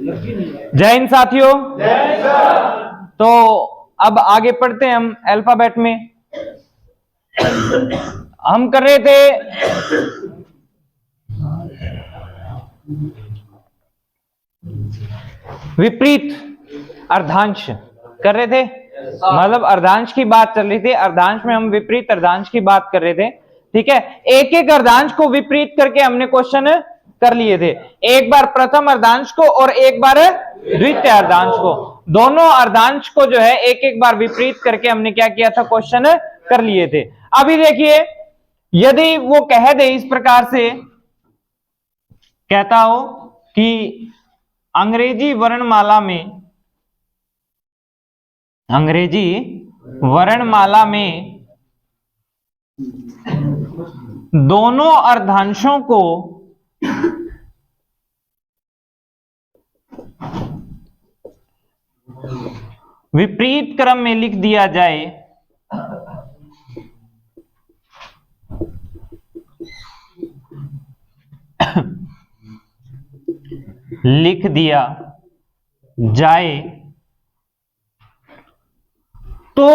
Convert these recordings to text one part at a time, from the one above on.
जय हिंद साथियों। तो अब आगे पढ़ते हैं हम अल्फाबेट में। हम कर रहे थे विपरीत अर्धांश कर रहे थे, मतलब अर्धांश की बात चल रही थी। अर्धांश में हम विपरीत अर्धांश की बात कर रहे थे, ठीक है। एक एक अर्धांश को विपरीत करके हमने क्वेश्चन कर लिए थे, एक बार प्रथम अर्धांश को और एक बार द्वितीय अर्धांश को। दोनों अर्धांश को जो है एक एक बार विपरीत करके हमने क्या किया था, क्वेश्चन कर लिए थे। अभी देखिए, यदि वो कह दे इस प्रकार से, कहता हो कि अंग्रेजी वर्णमाला में दोनों अर्धांशों को विपरीत क्रम में लिख दिया जाए, तो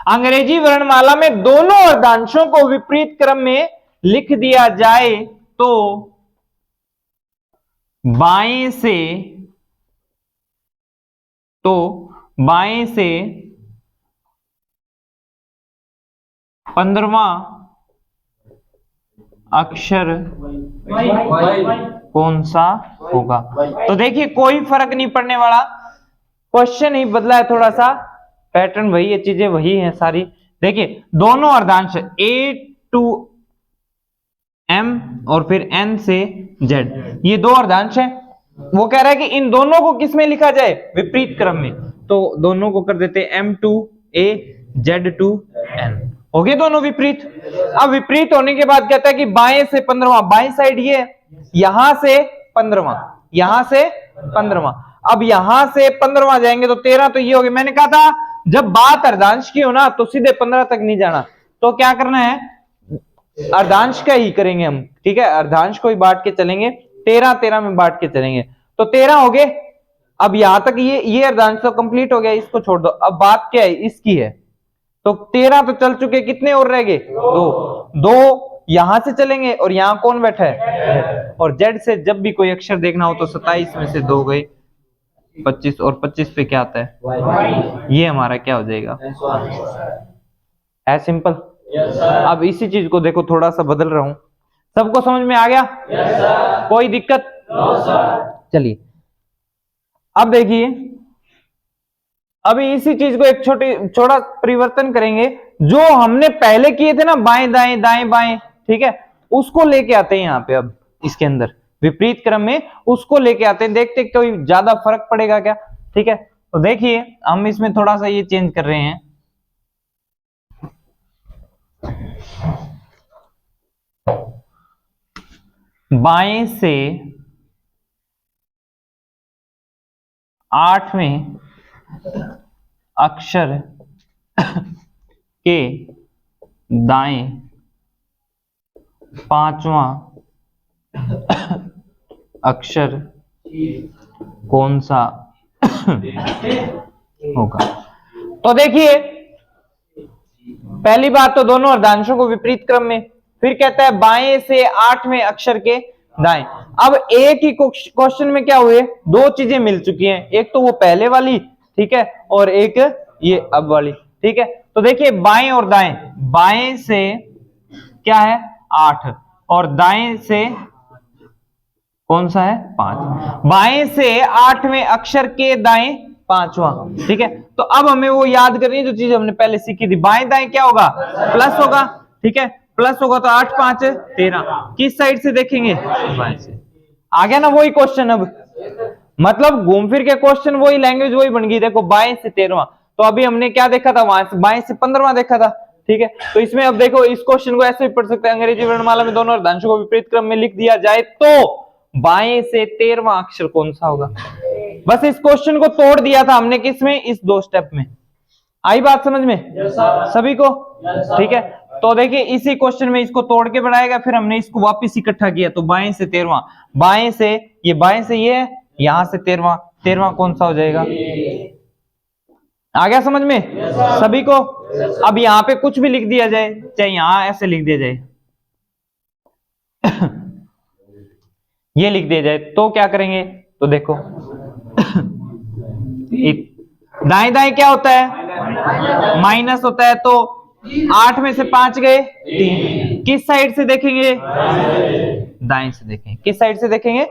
अंग्रेजी वर्णमाला में दोनों अर्धांशों को विपरीत क्रम में लिख दिया जाए तो बाएं से 15वां अक्षर कौन सा होगा। तो देखिए, कोई फर्क नहीं पड़ने वाला, क्वेश्चन ही बदला है थोड़ा सा, पैटर्न वही है, चीजें वही हैं सारी। देखिए, दोनों अर्धांश A to M और फिर N से Z, ये दो अर्धांश हैं। वो कह रहा है कि इन दोनों को किस में लिखा जाए, विपरीत क्रम में। तो दोनों को कर देते M to A, Z to N, हो गए दोनों विपरीत। अब विपरीत होने के बाद कहता है कि बाएं से 15वां, बाएं साइड ये, यहां से 15वां, यहां से 15वां। अब यहां से 15वां जाएंगे तो 13, तो ये हो गया। मैंने कहा था जब बात अर्धांश की हो ना तो सीधे 15 तक नहीं जाना, तो क्या करना है, अर्धांश का ही करेंगे हम, ठीक है। अर्धांश को ही बांट के चलेंगे, 13 में बांट के चलेंगे, तो 13 हो गए। अब यहां तक ये अर्धांश तो कंप्लीट हो गया, इसको छोड़ दो। अब बात क्या है, इसकी है। तो 13 तो चल चुके, कितने और रह गए, दो यहां से चलेंगे और यहां कौन बैठा है, और जेड से जब भी कोई अक्षर देखना हो तो 27 में से 2 गए, 25, और 25 पे क्या आता है, ये हमारा क्या हो जाएगा, है सिंपल। अब इसी चीज को देखो, थोड़ा सा बदल रहा हूं, सबको समझ में आ गया, कोई दिक्कत। चलिए अब देखिए, अभी इसी चीज को एक छोटा परिवर्तन करेंगे। जो हमने पहले किए थे ना, बाएं दाएं दाएं बाएं, ठीक है, उसको लेके आते हैं यहाँ पे। अब इसके अंदर विपरीत क्रम में उसको लेके आते हैं, देखते कोई ज्यादा फर्क पड़ेगा क्या, ठीक है। तो देखिए, हम इसमें थोड़ा सा ये चेंज कर रहे हैं। बाएं से 8वें अक्षर के दाएं 5वां अक्षर कौन सा होगा। तो देखिए, पहली बात तो दोनों अर्धांशों को विपरीत क्रम में, फिर कहता है बाएं से 8वें अक्षर के दाएं। अब एक ही क्वेश्चन में क्या हुए, दो चीजें मिल चुकी हैं, एक तो वो पहले वाली, ठीक है, और एक ये अब वाली, ठीक है। तो देखिए, बाएं और दाएं, बाएं से क्या है 8 और दाएं से कौन सा है 5। बाएं से 8वें अक्षर के दाएं 5वां, ठीक है। तो अब हमें वो याद करनी है जो चीज हमने पहले सीखी थी, बाएं दाएं क्या होगा, प्लस होगा, ठीक है, प्लस होगा तो 8 5 13। किस साइड से देखेंगे, बाएं से। आ गया ना वही क्वेश्चन। अब मतलब घूम फिर के क्वेश्चन वही, लैंग्वेज वही बन गई। देखो, बाएं से 13वां, तो अभी हमने क्या देखा था, वहां से बाएं से 15वां देखा था, ठीक है। तो इसमें अब देखो, इस क्वेश्चन को ऐसे भी पढ़ सकते हैं, अंग्रेजी वर्णमाला में दोनों अर्धांशों को विपरीत क्रम में लिख दिया जाए तो बाएं से 13वां अक्षर कौन सा होगा। बस इस क्वेश्चन को तोड़ दिया था हमने, किसमें, इस 2 स्टेप में। आई बात समझ में सभी को, ठीक है। तो देखिए, इसी क्वेश्चन में इसको तोड़ के बनाएगा, फिर हमने इसको वापस इकट्ठा किया, तो बाएं से 13वां, बाएं से ये, बाएं से ये, यहां से 13वां, 13वां कौन सा हो जाएगा? आ गया समझ में सभी को? अब यहाँ पे कुछ भी लिख दिया जाए, चाहे यहां ऐसे लिख दिया जाए ये लिख दिया जाए, तो क्या करेंगे? तो देखो दाएं दाएं क्या होता है? माइनस होता है, तो 8 में से 5 गए 3। किस साइड से देखेंगे? दाएं से देखें। किस साइड से देखेंगे?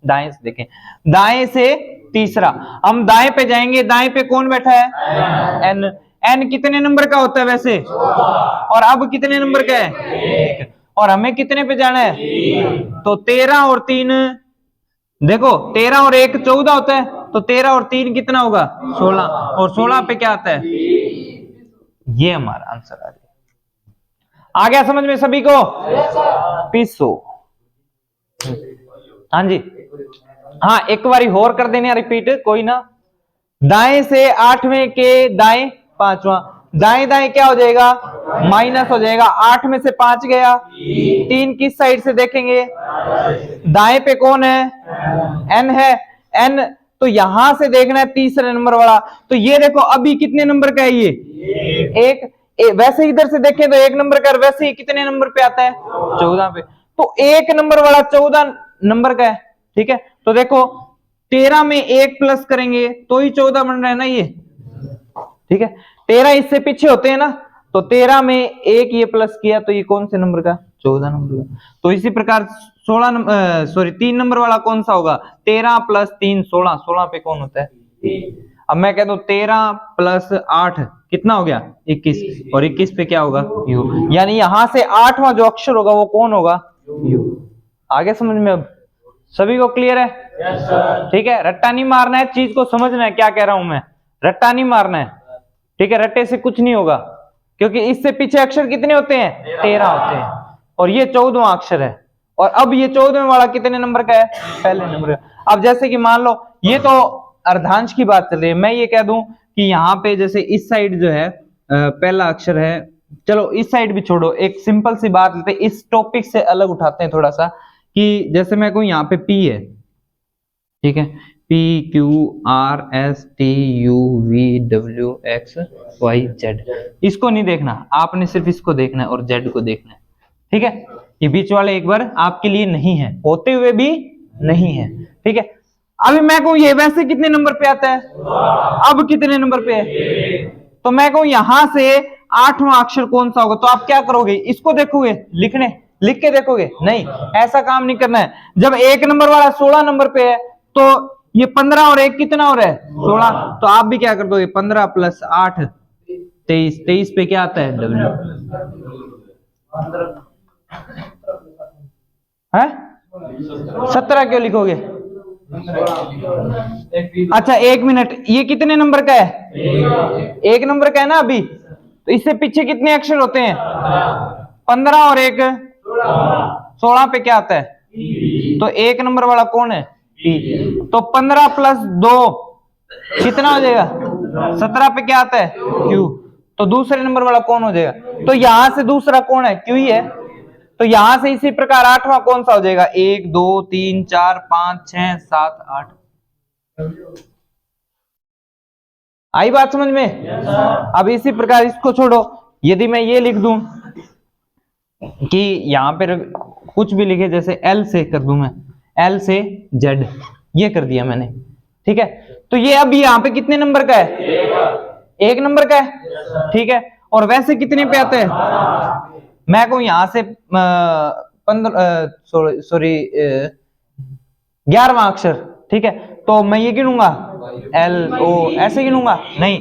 दाएं से देखें। दाएं से तीसरा, हम दाएं पे जाएंगे, दाएं पे कौन बैठा है? n। n कितने नंबर का होता है वैसे? और अब कितने नंबर का है? और हमें कितने पे जाना है? तो 13 और 3, देखो 13 और 1 14 होता है, तो 13 और 3 कितना होगा? 16। और 16 पे क्या आता है? ये हमारा आंसर आ गया। आ गया समझ में सभी को? पीसो। हाँ जी, हाँ एक बारी और कर देने रिपीट, कोई ना। दाएं से 8वें के दाएं 5वां, दाएं दाएं क्या हो जाएगा? माइनस हो जाएगा। 8 में से 5 गया 3। किस साइड से देखेंगे? दाएं पे कौन है? n है। n तो यहां से देखना है तीसरे नंबर वाला, तो ये देखो अभी कितने नंबर का है? ये एक। वैसे इधर से देखें तो 1 नंबर का, वैसे ही कितने नंबर पे आता है? 14 पे। तो 1 नंबर वाला 14 नंबर का है, ठीक है। तो देखो 13 में 1 प्लस करेंगे तो ही 14 बन रहा है ना ये, ठीक है। 13 इससे पीछे होते हैं ना, तो 13 में 1 ये प्लस किया तो ये कौन से नंबर का? 14 नंबर का। तो इसी प्रकार 16 नंबर, सॉरी 3 नंबर वाला कौन सा होगा? 13 प्लस 3 16। 16 पे कौन होता है? अब मैं कह दूं 13 प्लस 8 कितना हो गया? 21। और 21 पे क्या होगा? यू। यानी यहां से 8वां जो अक्षर होगा वो कौन होगा? यू। आगे समझ में अब सभी को क्लियर है? ठीक है, रट्टा नहीं मारना है, चीज को समझना है क्या कह रहा हूं मैं, रट्टा नहीं मारना है, ठीक है। रट्टे से कुछ नहीं होगा, क्योंकि इससे पीछे अक्षर कितने होते हैं? 13 होते हैं, और ये 14वां अक्षर है। और अब ये 14वें वाला कितने नंबर का है? पहले नंबर का। अब जैसे कि मान लो ये तो अर्धांश की बात चल रही है, मैं ये कह दूं कि यहाँ पे जैसे इस साइड जो है पहला अक्षर है, चलो इस साइड भी छोड़ो, एक सिंपल सी बात लेते हैं, इस टॉपिक से अलग उठाते हैं थोड़ा सा, कि जैसे मैं कहूं यहाँ पे P है, ठीक है, P Q R S T U V W X Y Z, इसको नहीं देखना आपने, सिर्फ इसको देखना है और Z को देखना है, ठीक है। ये बीच वाले एक बार आपके लिए नहीं है, होते हुए भी नहीं है, ठीक है। अभी मैं कहूं ये वैसे कितने नंबर पे आता है? अब कितने नंबर पे है? तो मैं कहूं यहां से 8वां अक्षर कौन सा होगा? तो आप क्या करोगे? इसको देखोगे, लिख के देखोगे? नहीं, ऐसा काम नहीं करना है। जब 1 नंबर वाला 16 नंबर पे है, तो ये 15 और 1 कितना हो रहा है? 16। तो आप भी क्या कर दोगे? 15 प्लस 8 23। 23 पे क्या आता है? W है। 17 क्यों लिखोगे? अच्छा 1 मिनट, ये कितने नंबर का है? 1 नंबर का है ना अभी, तो इससे पीछे कितने अक्षर होते हैं? 15 और 1 16 पे क्या आता है? तो 1 नंबर वाला कौन है? P। तो 15 प्लस 2 कितना हो जाएगा? 17 पे क्या आता है? Q। तो दूसरे नंबर वाला कौन हो जाएगा? तो यहां से दूसरा कौन है? Q ही है। तो यहां से इसी प्रकार 8वां कौन सा हो जाएगा? 1 2 3 4 5 6 7 8। आई बात समझ में? अब इसी प्रकार इसको छोड़ो, यदि मैं ये लिख दूं कि यहां पर कुछ भी लिखे, जैसे L से कर दूं मैं, L से Z, ये कर दिया मैंने, ठीक है। तो ये अब यहाँ पे कितने नंबर का है? 1 नंबर का है, ठीक है। और वैसे कितने पे आते हैं? मैं कहूं यहां से 11वां अक्षर, ठीक है। तो मैं ये गिनूंगा L O, ऐसे गिनूंगा? नहीं,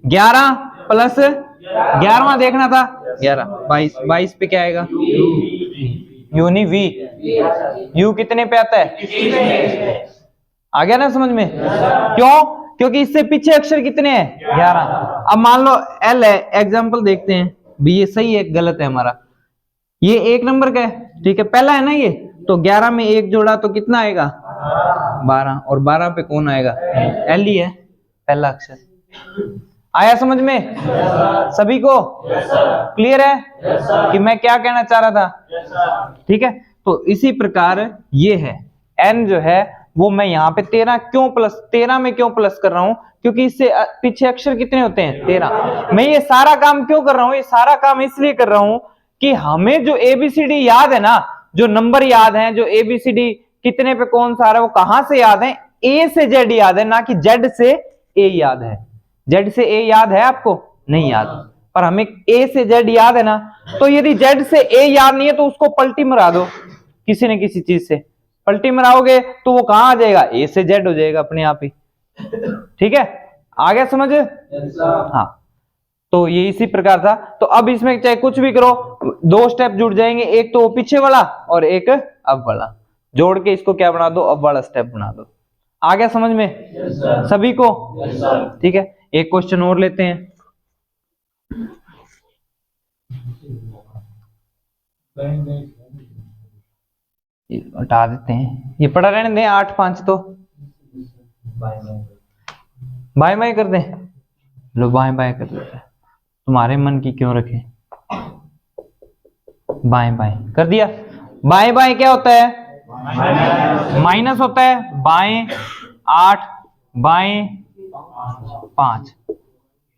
11 प्लस 11वां देखना था, 11 22 पे क्या आएगा? U नहीं V। U कितने पे आता है? आ गया ना समझ में? क्यों? क्योंकि इससे पीछे अक्षर कितने हैं? 11। अब मान लो L है, एग्जाम्पल देखते हैं भी, ये सही है गलत है हमारा। ये 1 नंबर का है, ठीक है, पहला है ना ये, तो 11 में 1 जोड़ा तो कितना आएगा? 12। और 12 पे कौन आएगा? L ही है, पहला अक्षर। आया समझ में सभी को? क्लियर है कि मैं क्या कहना चाह रहा था? ठीक है। तो इसी प्रकार ये है, N जो है वो मैं यहाँ पे 13 में क्यों प्लस कर रहा हूं, क्योंकि इससे पीछे अक्षर कितने होते हैं 13। मैं ये सारा काम क्यों कर रहा हूं, ये सारा काम इसलिए कर रहा हूं कि हमें जो एबीसीडी याद है ना, जो नंबर याद है, जो एबीसीडी कितने पे कौन सा आ रहा है, वो कहां से याद है, ए से जेड याद है, ना कि जेड से ए याद है। जेड से ए याद है आपको? नहीं याद, पर हमें ए से जेड याद है ना। तो यदि जेड से ए याद नहीं है तो उसको पलटी मरा दो, किसी न किसी चीज से पलटी मराओगे तो वो कहां आ जाएगा, ए से जेड हो जाएगा अपने आप ही। ठीक है, आ गया समझ? हाँ, तो ये इसी प्रकार था। तो अब इसमें चाहे कुछ भी करो, 2 स्टेप जुड़ जाएंगे, एक तो पीछे वाला और एक अब वाला, जोड़ के इसको क्या बना दो, अब वाला स्टेप बना दो। आ गया समझ में सभी को? ठीक है, एक क्वेश्चन और लेते हैं। हटा देते हैं, ये पढ़ा रहने दें। 8-5 तो बाय बाय कर दें। लो बाय बाय कर देते हैं, तुम्हारे मन की क्यों रखें। बाय बाय कर दिया। बाय बाय क्या होता है? माइनस होता है। बाएं 8, बाएं 5,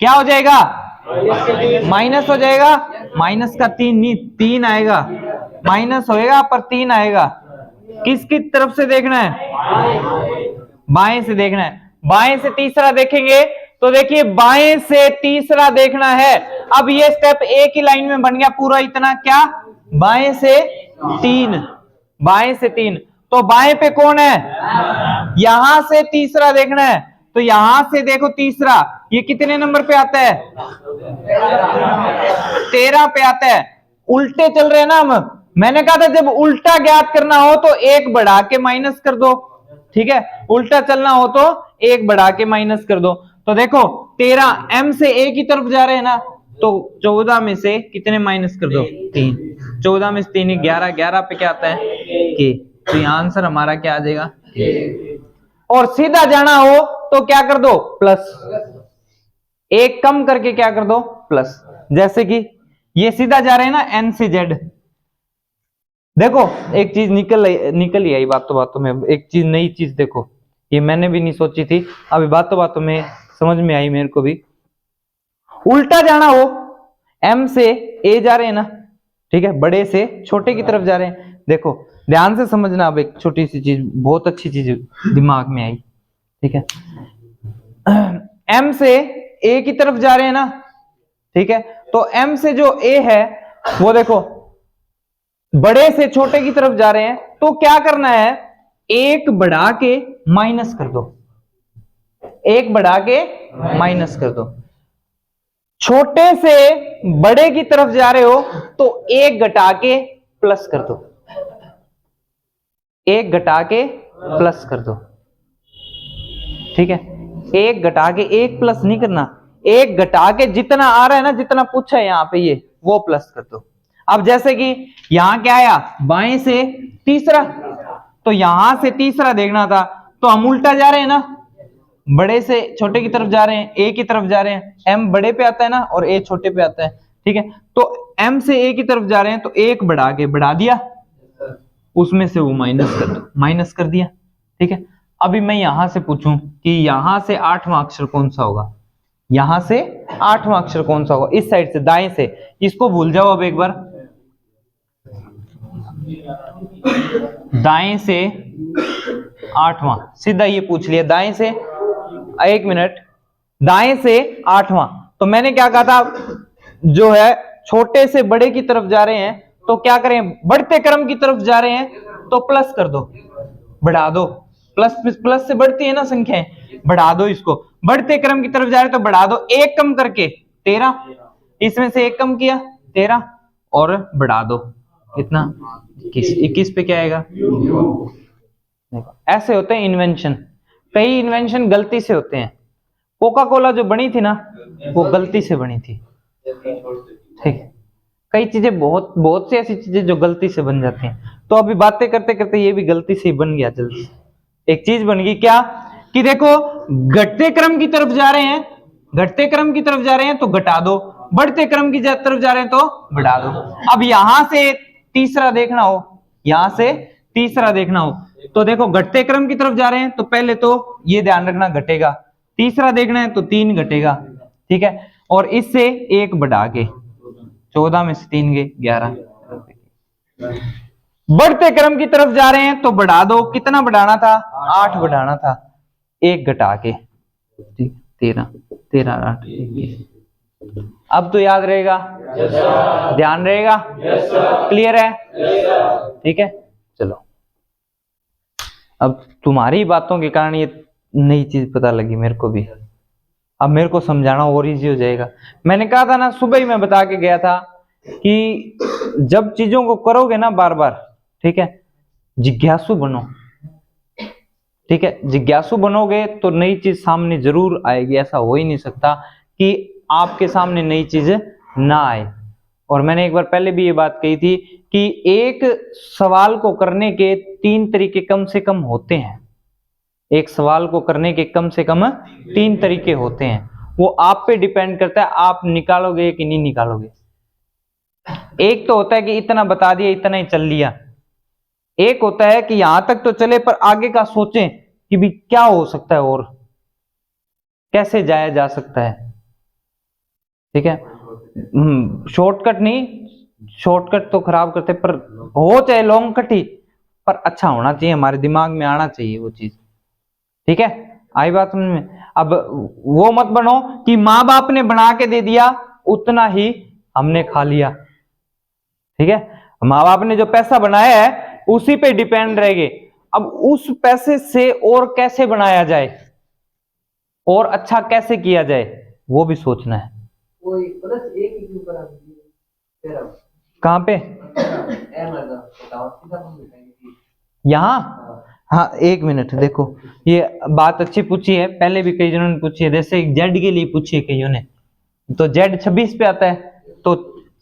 क्या हो जाएगा? माइनस हो जाएगा। माइनस का 3 नहीं, 3 आएगा, माइनस होएगा पर 3 आएगा। किसकी तरफ से देखना है? बाएं से देखना है। बाएं से तीसरा देखेंगे तो देखिए, बाएं से तीसरा देखना है। अब ये स्टेप एक ही लाइन में बन गया पूरा इतना, क्या? बाएं से 3, बाएं से 3। तो बाएं पे कौन है? यहां से तीसरा देखना है, तो यहां से देखो तीसरा, ये कितने नंबर पे आता है? 13 पे आता है। उल्टे चल रहे हैं ना हम। मैंने कहा था जब उल्टा ज्ञात करना हो तो 1 बढ़ा के माइनस कर दो। ठीक है, उल्टा चलना हो तो 1 बढ़ा के माइनस कर दो। तो देखो 13 m से a की तरफ जा रहे हैं ना, तो 14 में से कितने माइनस कर दो? 3। 14 में से 3 11, 11 पे क्या आता है? k। तो यहाँ आंसर हमारा क्या आ जाएगा? और सीधा जाना हो तो क्या कर दो? प्लस। 1 कम करके क्या कर दो? प्लस। जैसे कि ये सीधा जा रहे हैं ना n से z। देखो एक चीज निकल ही आई बातों में, एक चीज नई चीज देखो, ये मैंने भी नहीं सोची थी, अभी बातों में समझ में आई मेरे को भी। उल्टा जाना हो, m से a जा रहे हैं ना, ठीक है, बड़े से छोटे की तरफ जा रहे हैं। देखो ध्यान से समझना, अब एक छोटी सी चीज, बहुत अच्छी चीज दिमाग में आई। ठीक है, m से a की तरफ जा रहे हैं ना, ठीक है, तो m से जो a है वो देखो बड़े से छोटे की तरफ जा रहे हैं, तो क्या करना है? 1 बढ़ा के माइनस कर दो। 1 बढ़ा के माइनस कर दो। छोटे से बड़े की तरफ जा रहे हो तो 1 घटा के प्लस कर दो। 1 घटा के प्लस कर दो। ठीक है, 1 घटा के 1 प्लस नहीं करना, 1 घटा के जितना आ रहा है ना, जितना पूछा है यहां पे ये, वो प्लस कर दो। अब जैसे कि यहां क्या आया? बाएं से तीसरा, तो यहां से तीसरा देखना था, तो हम उल्टा जा रहे हैं ना, बड़े से छोटे की तरफ जा रहे हैं, ए की तरफ जा रहे हैं। m बड़े पे आता है ना और a छोटे पे आता है। ठीक है, तो m से a की तरफ जा रहे हैं तो 1 बढ़ा के बढ़ा दिया, उसमें से वो माइनस कर दो, माइनस कर दिया। ठीक है, अभी मैं यहां से पूछूं कि यहां से 8वां अक्षर कौन सा होगा? यहां से 8वां अक्षर कौन सा होगा? इस साइड से, दाएं से। इसको भूल जाओ अब एक बार, दाएं से 8वां, सीधा ये पूछ लिया दाएं से। 1 मिनट, दाएं से 8वां, तो मैंने क्या कहा था? जो है छोटे से बड़े की तरफ जा रहे हैं तो क्या करें? बढ़ते क्रम की तरफ जा रहे हैं तो प्लस कर दो, बढ़ा दो। प्लस प्लस से बढ़ती है ना संख्याएं, बढ़ा दो इसको। बढ़ते क्रम की तरफ जा रहे हैं तो बढ़ा दो, 1 कम करके 13, इसमें से 1 कम किया 13 और बढ़ा दो कितना? 21 पे क्या आएगा? ऐसे होते हैं इन्वेंशन। कई इन्वेंशन गलती से होते हैं। कोका कोला जो बनी थी ना, वो गलती से बनी थी। ठीक, कई चीजें, बहुत सी ऐसी चीजें जो गलती से बन जाती हैं। तो अभी बातें करते करते ये भी गलती से ही बन गया। जल्दी एक चीज बन गई क्या? कि देखो घटते क्रम की तरफ जा रहे हैं, घटते क्रम की तरफ जा रहे हैं तो घटा दो, बढ़ते क्रम की तरफ जा रहे हैं तो बढ़ा दो। अब यहां से तीसरा देखना हो, यहां से तीसरा देखना हो तो देखो घटते क्रम की तरफ जा रहे हैं तो पहले तो ये ध्यान रखना घटेगा, तीसरा देखना है तो 3 घटेगा, ठीक है। और इससे 1 बढ़ा के 14 में से 3 गए 11। बढ़ते क्रम की तरफ जा रहे हैं तो बढ़ा दो, कितना बढ़ाना था 8 बढ़ाना था, 1 घटा के 13 13 8 21। अब तो याद रहेगा, ध्यान रहेगा, क्लियर है, ठीक है। चलो अब तुम्हारी बातों के कारण ये नई चीज पता लगी मेरे को भी, अब मेरे को समझाना और इजी हो जाएगा। मैंने कहा था ना, सुबह ही मैं बता के गया था कि जब चीजों को करोगे ना बार बार, ठीक है, जिज्ञासु बनो, ठीक है। जिज्ञासु बनोगे तो नई चीज सामने जरूर आएगी, ऐसा हो ही नहीं सकता कि आपके सामने नई चीज ना आए। और मैंने एक बार पहले भी ये बात कही थी कि एक सवाल को करने के 3 तरीके कम से कम होते हैं, एक सवाल को करने के कम से कम 3 तरीके होते हैं, वो आप पे डिपेंड करता है आप निकालोगे कि नहीं निकालोगे। एक तो होता है कि इतना बता दिया, इतना ही चल लिया, एक होता है कि यहां तक तो चले पर आगे का सोचें कि भी क्या हो सकता है और कैसे जाया जा सकता है, ठीक है। शॉर्टकट नहीं, शॉर्टकट तो खराब करते, पर हो चाहे लॉन्ग कट ही, पर अच्छा होना चाहिए, हमारे दिमाग में आना चाहिए वो चीज, ठीक है। आई बात समझ में। अब वो मत बनो कि माँ बाप ने बना के दे दिया उतना ही हमने खा लिया, ठीक है। माँ बाप ने जो पैसा बनाया है उसी पे डिपेंड रहेंगे। अब उस पैसे से और कैसे बनाया जाए और अच्छा कैसे किया जाए वो भी सोचना है। कहां पे यहाँ, हाँ 1 मिनट, देखो ये बात अच्छी पूछी है, पहले भी कई जनों ने पूछी है, जैसे जेड के लिए पूछी है कईयों ने, तो जेड 26 पे आता है तो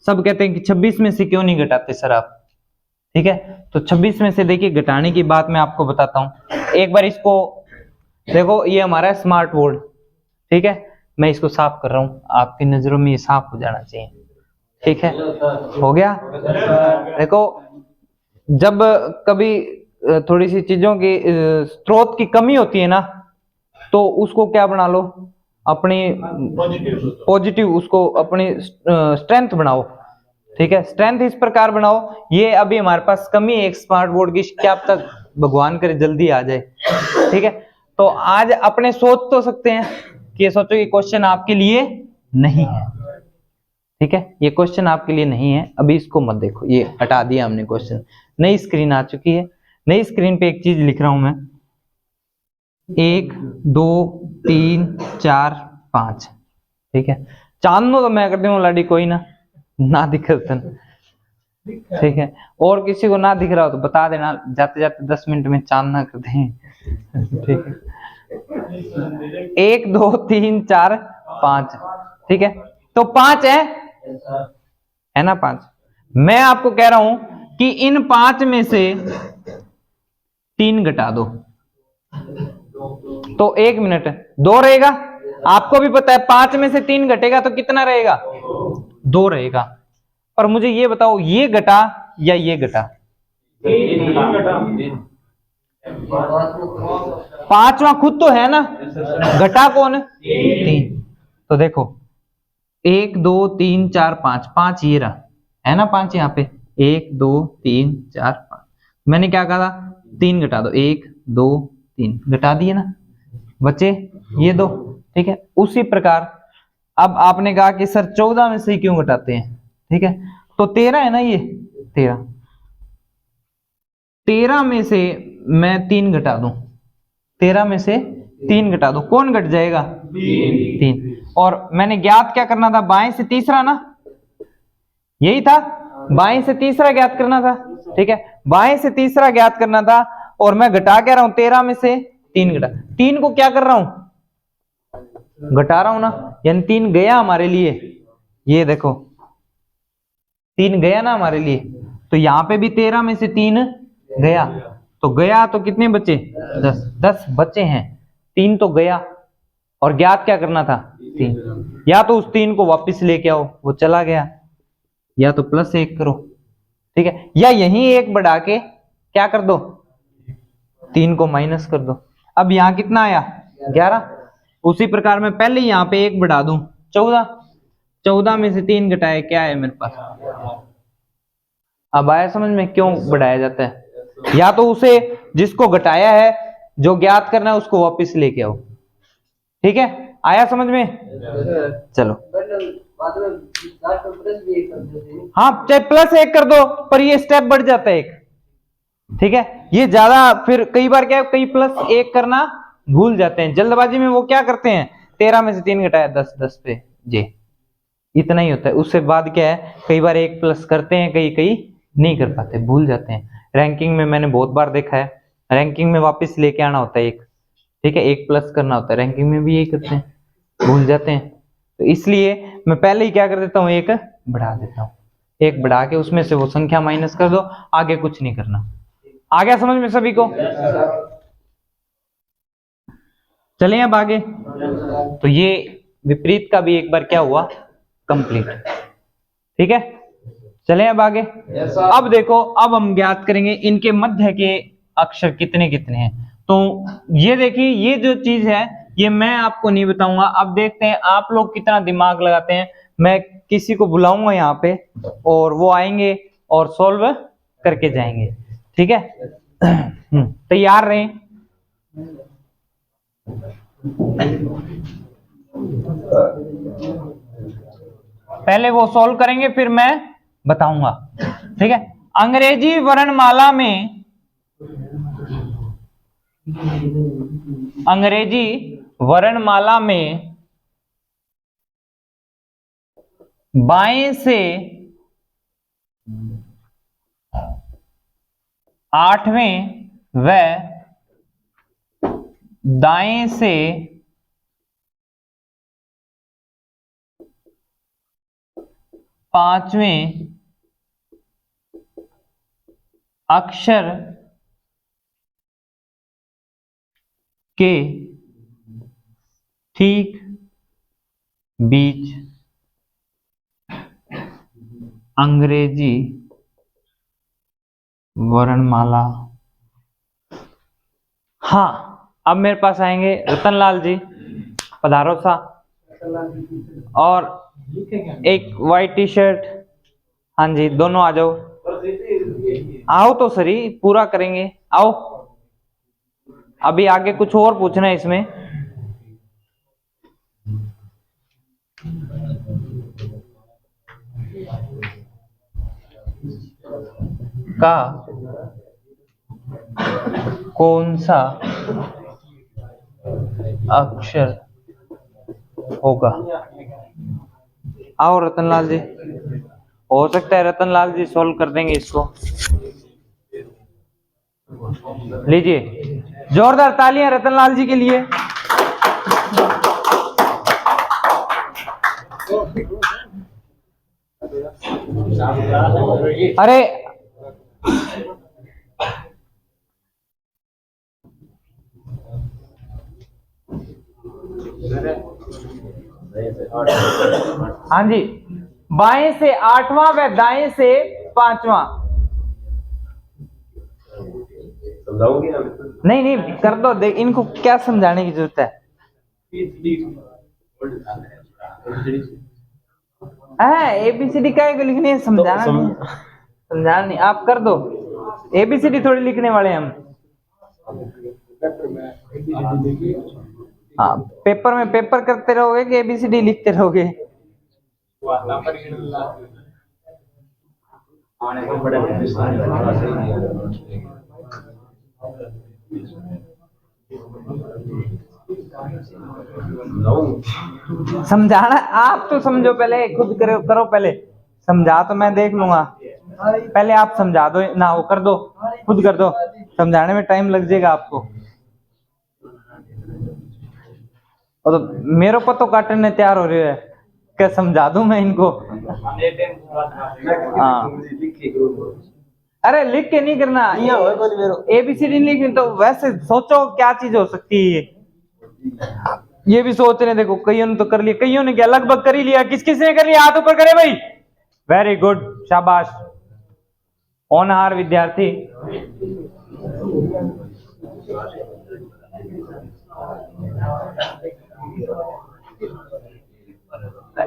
सब कहते हैं कि 26 में से क्यों नहीं घटाते सर आप, ठीक है। तो 26 में से देखिए घटाने की बात मैं आपको बताता हूं। एक बार इसको देखो, ये हमारा स्मार्ट बोर्ड, ठीक है, मैं इसको साफ कर रहा हूं, आपकी नजरों में ये साफ हो जाना चाहिए, ठीक है। हो गया। देखो जब कभी थोड़ी सी चीजों की स्रोत की कमी होती है ना, तो उसको क्या बना लो, अपनी पॉजिटिव, उसको अपनी स्ट्रेंथ बनाओ, ठीक है। स्ट्रेंथ इस प्रकार बनाओ, ये अभी हमारे पास कमी है एक स्मार्ट बोर्ड की, क्या अब तक भगवान करे जल्दी आ जाए, ठीक है। तो आज अपने सोच तो सकते हैं कि ये सोचो कि क्वेश्चन आपके लिए नहीं है, ठीक है, ये क्वेश्चन आपके लिए नहीं है, अभी इसको मत देखो, ये हटा दिया हमने क्वेश्चन। नई स्क्रीन आ चुकी है, नई स्क्रीन पे एक चीज लिख रहा हूं मैं, 1 2 3 4 5, ठीक है। चांदनो तो मैं कर दूंगा लाडी, कोई ना दिक्कत, ठीक है। और किसी को ना दिख रहा हो तो बता देना, जाते जाते 10 मिनट में चांद ना कर दें, ठीक है। 1 2 3 4 5, ठीक है। तो 5 है ना, 5। मैं आपको कह रहा हूं कि इन 5 में से 3 घटा दो, तो 1 मिनट 2 रहेगा। आपको भी पता है 5 में से 3 घटेगा तो कितना रहेगा, 2 रहेगा। पर मुझे ये बताओ, ये घटा या ये घटा, 5वां खुद तो है ना, घटा कौन, 3। तो देखो 1 2 3 4 5, 5 ये रहा है ना, 5 यहाँ पे, 1 2 3 4 5, मैंने क्या कहा था, 3 घटा दो, 1 2 3 घटा दिए ना, बचे ये 2, ठीक है। उसी प्रकार अब आपने कहा कि सर 14 में से क्यों घटाते हैं, ठीक है, तो 13 है ना, ये 13 में से मैं 3 घटा दूं, 13 में से 3 घटा दो, कौन घट जाएगा, 3। और मैंने ज्ञात क्या करना था, बाएं से तीसरा ना, यही था, बाएं से तीसरा ज्ञात करना था, ठीक है, बाएं से तीसरा ज्ञात करना था। और मैं घटा क्या रहा हूं, 13 में से 3 घटा, 3 को क्या कर रहा हूं, घटा रहा हूं ना, यानी 3 गया हमारे लिए, ये देखो 3 गया ना हमारे लिए, तो यहां पे भी 13 में से 3 गया, तो गया तो कितने बचे, 10 बचे हैं, 3 तो गया, और ज्ञात क्या करना था, 3। या तो उस 3 को वापस लेके आओ, वो चला गया, या तो +1 करो, ठीक है, या यही 1 बढ़ा के क्या कर दो, 3 को माइनस कर दो। अब यहाँ कितना आया 11। उसी प्रकार मैं पहले यहाँ पे 1 बढ़ा दूं 14। 14 में से 3 घटाए क्या है मेरे पास। अब आया समझ में क्यों बढ़ाया जाता है। या तो उसे जिसको घटाया है जो ज्ञात करना है उसको वापस लेके आओ। ठीक है, आया समझ में। चलो हाँ चाहे +1 कर दो पर ये स्टेप बढ़ जाता है एक। ठीक है, ये ज्यादा फिर कई बार क्या है कई +1 करना भूल जाते हैं जल्दबाजी में। वो क्या करते हैं 13 में से 3 घटाया 10, 10 पे जे इतना ही होता है। उससे बाद क्या है कई बार 1 प्लस करते हैं, कई कई नहीं कर पाते, भूल जाते हैं। रैंकिंग में मैंने बहुत बार देखा है, रैंकिंग में वापस लेके आना होता है 1। ठीक है, 1 प्लस करना होता है। रैंकिंग में भी यही करते हैं, भूल जाते हैं। तो इसलिए मैं पहले ही क्या कर देता हूँ 1 बढ़ा देता हूँ। 1 बढ़ा के उसमें से वो संख्या माइनस कर दो, आगे कुछ नहीं करना। आ गया समझ में सभी को। चलें अब आगे। तो ये विपरीत का भी एक बार क्या हुआ कंप्लीट। ठीक है, चलें अब आगे। अब देखो, अब हम ज्ञात करेंगे इनके मध्य के अक्षर कितने कितने हैं। तो ये देखिए, ये जो चीज है ये मैं आपको नहीं बताऊंगा। अब देखते हैं आप लोग कितना दिमाग लगाते हैं। मैं किसी को बुलाऊंगा यहाँ पे और वो आएंगे और सॉल्व करके जाएंगे। ठीक है, तैयार रहें। पहले वो सॉल्व करेंगे फिर मैं बताऊंगा। ठीक है, अंग्रेजी वर्णमाला में, अंग्रेजी वर्णमाला में बाएं से 8वें व दाएं से 5वें अक्षर के ठीक बीच अंग्रेजी वर्णमाला। हाँ, अब मेरे पास आएंगे रतनलाल जी, पधारो सा। और एक वाइट टी शर्ट, हाँ जी दोनों आ जाओ। आओ तो सही, पूरा करेंगे, आओ। अभी आगे कुछ और पूछना है इसमें। का कौन सा अक्षर होगा। आओ रतनलाल जी, हो सकता है रतनलाल जी सॉल्व कर देंगे इसको। लीजिए जोरदार तालियां रतनलाल जी के लिए। अरे हाँ जी, बाएं से 8वां व दाएं से 5वां। समझाओगे? नहीं नहीं कर दो, देख इनको क्या समझाने की जरूरत है। ABCD का लिखने है, समझाना नहीं, समझाना नहीं, आप कर दो। ABCD थोड़ी लिखने वाले हम। हाँ, पेपर में पेपर करते रहोगे कि ABCD लिखते रहोगे। समझाना आप तो समझो, पहले खुद करो पहले। समझा तो मैं देख लूंगा, पहले आप समझा दो ना, वो कर दो, खुद कर दो। समझाने में टाइम लग जाएगा आपको। और तो मेरे को तो काटने तैयार हो रहे है, क्या समझा दूं मैं इनको। हाँ, अरे लिख के नहीं करना, ABCD नहीं लिखनी। तो वैसे सोचो क्या चीज हो सकती है ये भी सोच रहे। देखो कईयों ने तो कर लिया, कईयों ने क्या लगभग कर ही लिया। किस किस ने कर लिया, हाथ ऊपर करे भाई। वेरी गुड, शाबाश, होनहार विद्यार्थी।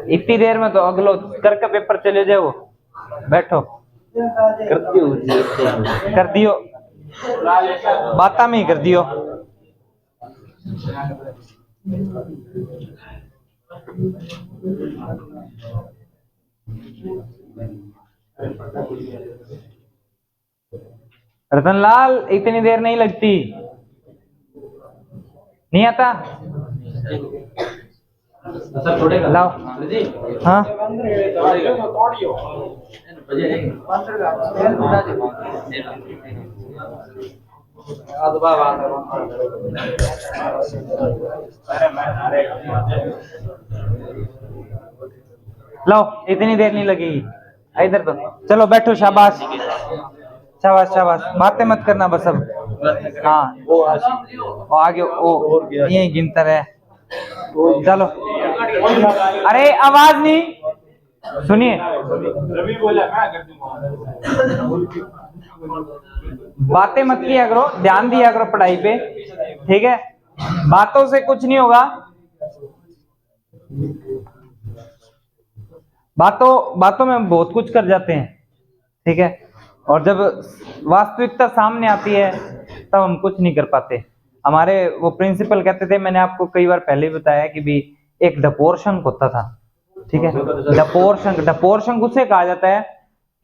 इतनी देर में तो अगलो करके पेपर चले जाओ, बैठो कर दियो बाता में ही कर दियो। रतनलाल इतनी देर नहीं लगती, नहीं आता लाओ। हाँ लो, इतनी देर नहीं लगेगी इधर तो। चलो बैठो, शाबाश शाबाश शाबाश, बातें मत करना बस अब। हाँ वो आगे वो यही गिनता रहे। चलो अरे आवाज नहीं, सुनिए बातें मत किया करो, ध्यान दिया करो पढ़ाई पे, ठीक है? बातों से कुछ नहीं होगा, बातों में बहुत कुछ कर जाते हैं, ठीक है? और जब वास्तविकता सामने आती है तब हम कुछ नहीं कर पाते। हमारे वो प्रिंसिपल कहते थे, मैंने आपको कई बार पहले ही बताया कि भी एक डपोर शंख होता था, ठीक है? डपोर शंख उसे कहा जाता है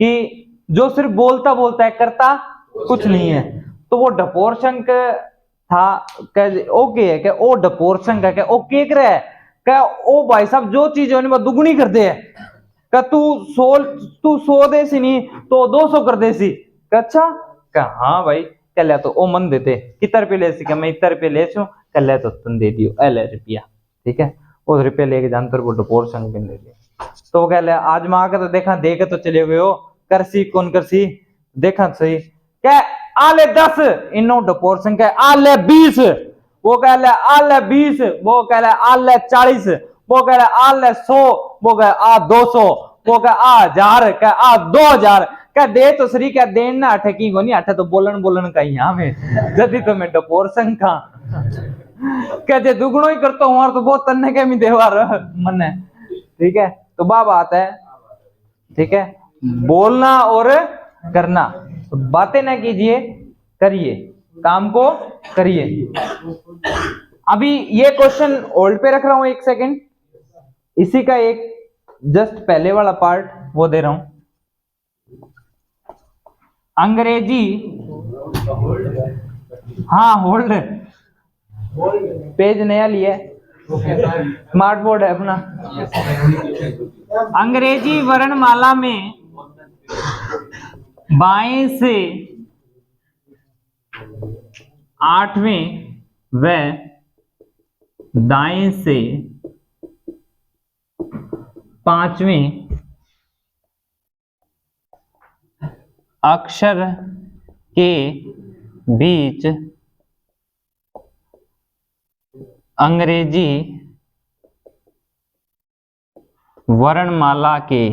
कि जो सिर्फ बोलता बोलता है, करता कुछ नहीं है। तो वो डपोर शंख था ओके है क्या? ओ डपोर शंख है क्या? ओ केक रहा है क्या? ओ भाई साहब जो चीज होने में दुगनी कर दे क्या? तू 100 दे सी नहीं तो 200 कर दे सी। अच्छा क्या? हाँ भाई कल है तो ओ मन देते कितना रुपये ले सी? क्या मैं इतना रुपये ले छू, कल है तो तुम दे दियो एल रुपया, ठीक है? उस रुपये लेके जानते वो डपोर शंख भी ले लिया। तो वो कह ले आज माँ के तो देखा दे के तो चले गए हो, करसी कौन करसी देखा सही क्या? आले 10 इनो डपोर शंख है, आले 20 वो कह ले, आले 20 वो कह ले, आले 40 वो कह रहा आले 100 वो कह आ 200 वो कह आ 1000 कह आ 2000 कह दे तो सही क्या देना अठे की को नहीं अठे तो बोलन का यहाँ में जदी तो मैं डपोर शंख का कहते दुगणो ही करता हूँ तो बहुत तन्ने के मी देवार मन है, ठीक है? तो बात है, ठीक है? बोलना और करना, तो बातें ना कीजिए, करिए, काम को करिए। अभी ये क्वेश्चन होल्ड पे रख रहा हूं 1 सेकेंड, इसी का एक जस्ट पहले वाला पार्ट वो दे रहा हूं। अंग्रेजी, हाँ होल्ड, पेज नया लिया, स्मार्ट बोर्ड है अपना। अंग्रेजी वर्णमाला में बाएं से 8वें व दाएं से 5वें अक्षर के बीच अंग्रेजी वर्णमाला के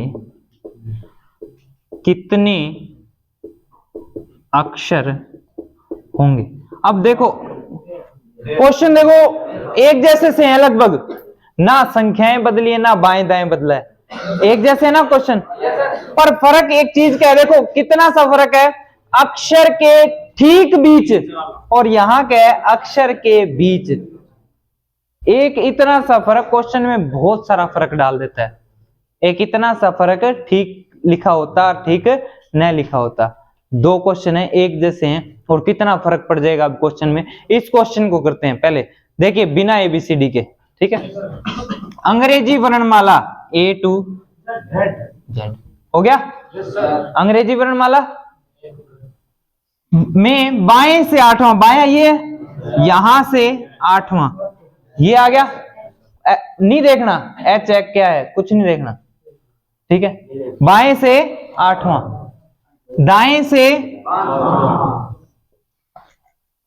कितने अक्षर होंगे? अब देखो क्वेश्चन, देखो एक जैसे से हैं लगभग, ना संख्याएं बदली है ना बाएं दाएं बदला है, एक जैसे है ना क्वेश्चन, पर फर्क एक चीज का है, देखो कितना सा फर्क है, अक्षर के ठीक बीच और यहां क्या है अक्षर के बीच, एक इतना सा फर्क क्वेश्चन में बहुत सारा फर्क डाल देता है। एक इतना सा फर्क ठीक लिखा होता ठीक न लिखा होता, दो क्वेश्चन है एक जैसे हैं और कितना फर्क पड़ जाएगा अब क्वेश्चन में। इस क्वेश्चन को करते हैं पहले, देखिए बिना ABCD के, ठीक है? अंग्रेजी वर्णमाला A to Z हो गया। अंग्रेजी वर्णमाला में बाएं से 8वां, बायां ये यहां से 8वां ये आ गया, नहीं देखना एच चेक क्या है, कुछ नहीं देखना, ठीक है? बाएं से 8वां, दाएं से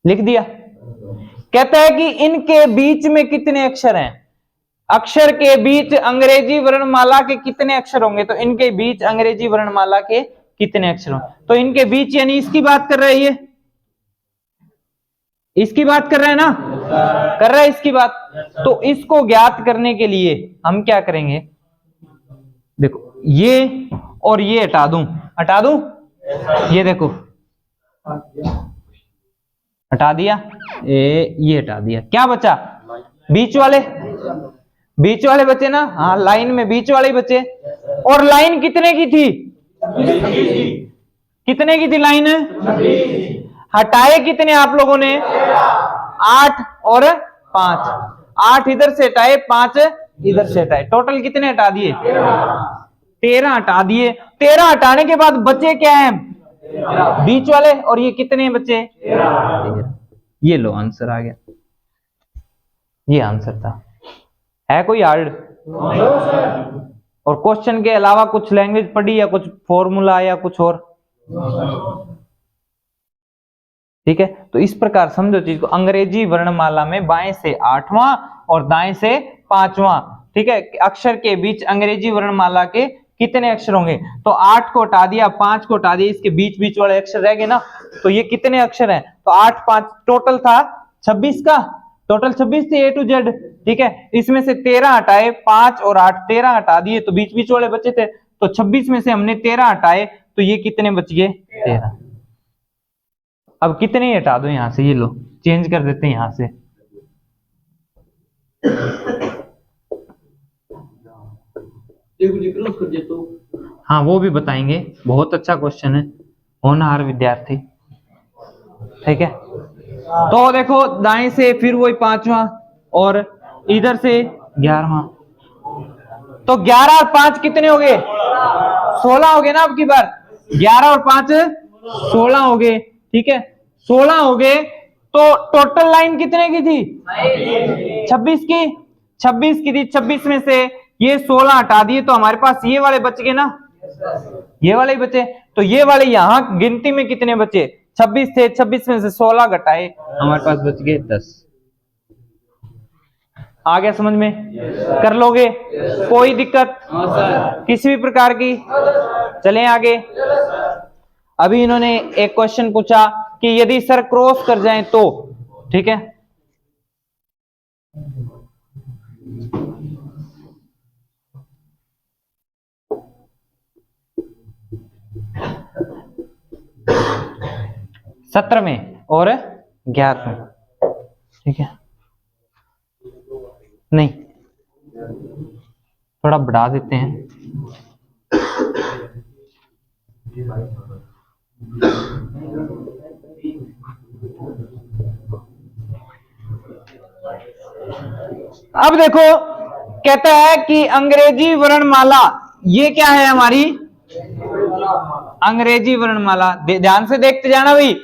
लिख दिया। कहता है कि इनके बीच में कितने अक्षर हैं, अक्षर के बीच अंग्रेजी वर्णमाला के कितने अक्षर होंगे, तो इनके बीच अंग्रेजी वर्णमाला के कितने अक्षर होंगे, तो इनके बीच यानी इसकी बात कर रही है, इसकी बात कर रहे हैं ना, कर रहा है इसकी बात। तो इसको ज्ञात करने के लिए हम क्या करेंगे, देखो ये और ये हटा दूं, हटा दूं, ये देखो हटा दिया, ये हटा दिया, क्या बचा, बीच वाले, बीच वाले बचे ना, हाँ लाइन में बीच वाले बचे। और लाइन कितने की थी, कितने की थी लाइन, हटाए कितने आप लोगों ने, 8 और 5, 8 इधर से हटाए, 5 इधर से हटाए, टोटल कितने हटा दिए, 13 हटा दिए। 13 हटाने के बाद बचे क्या है, बीच वाले, और ये कितने बचे, 13। ये लो आंसर आ गया, ये आंसर था। है कोई हार्ड, और क्वेश्चन के अलावा कुछ लैंग्वेज पढ़ी या कुछ फॉर्मूला या कुछ और, ठीक है। तो इस प्रकार समझो चीज को, अंग्रेजी वर्णमाला में बाएं से 8वां और दाएं से 5वां, ठीक है, अक्षर के बीच अंग्रेजी वर्णमाला के कितने अक्षर होंगे, तो 8 को हटा दिया, 5 को हटा दिया, इसके बीच बीच वाले अक्षर रह गए ना, तो ये कितने अक्षर हैं, तो 8 5 टोटल था 26 का, टोटल 26 थे A to Z, ठीक है। इसमें से 13 हटाए, 5 और 8, 13 हटा दिए, तो बीच बीच वाले बचे थे, तो 26 में से हमने 13 हटाए, तो ये कितने बच गए, 13। अब कितने हटा दो यहां से, ये लो चेंज कर देते हैं यहां से, हाँ वो भी बताएंगे, बहुत अच्छा क्वेश्चन है, होनहार विद्यार्थी, ठीक है। तो देखो दाएं से फिर वही 5वां और इधर से 11वां, तो 11 और 5 कितने हो गए, 16 हो गए ना, अब की बार 11 और 5 16 हो गए, ठीक है, 16 हो गए। तो टोटल लाइन कितने की थी, 26 की, 26 की थी, 26 में से ये 16 हटा दिए, तो हमारे पास ये वाले बच गए ना, ये वाले ही बचे, तो ये वाले यहां गिनती में कितने बचे, 26 थे, 26 में से 16 घटाए, हमारे पास बच गए 10। आ गया समझ में, कर लोगे, कोई दिक्कत किसी भी प्रकार की, चलें आगे। अभी इन्होंने एक क्वेश्चन पूछा कि यदि सर क्रॉस कर जाएं तो, ठीक है, सत्रह में और 11वें, ठीक है, नहीं थोड़ा बढ़ा देते हैं, अब देखो कहता है कि अंग्रेजी वर्णमाला, ये क्या है हमारी अंग्रेजी वर्णमाला, ध्यान से देखते जाना भाई,